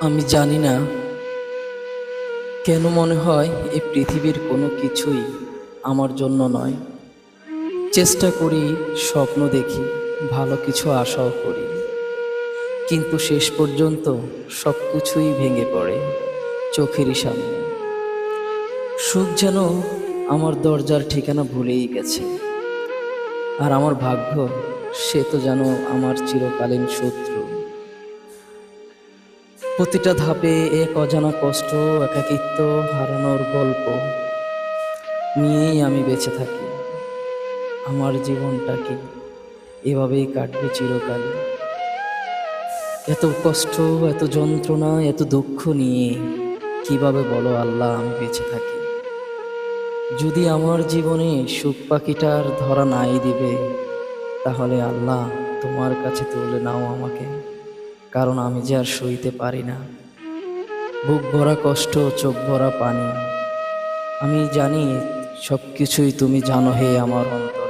আমি জানি না কেন মনে হয় এই পৃথিবীর কোনো কিছুই আমার জন্য নয়। চেষ্টা করি, স্বপ্ন দেখি, ভালো কিছু আশাও করি, কিন্তু শেষ পর্যন্ত সব কিছুই ভেঙে পড়ে চোখেরই সামনে। সুখ যেন আমার দরজার ঠিকানা ভুলেই গেছে, আর আমার ভাগ্য সে তো যেন আমার চিরকালীন শত্রু। প্রতিটা ধাপে এক অজানা কষ্ট, একাকিত্ব, হারানোর গল্প নিয়েই আমি বেঁচে থাকি। আমার জীবনটা কি এভাবেই কাটবে চিরকাল? এত কষ্ট, এত যন্ত্রণা, এত দুঃখ নিয়ে কিভাবে বলো আল্লাহ আমি বেঁচে থাকি? যদি আমার জীবনে সুখ পাখিটার ধরা নাই দিবে, তাহলে আল্লাহ তোমার কাছে তুলে নাও আমাকে, কারণ আমি যে আর সইতে পারি না। বুক ভরা কষ্ট, চোখ ভরা পানি। আমি জানি সব কিছুই তুমি জানো হে আমার অন্তর।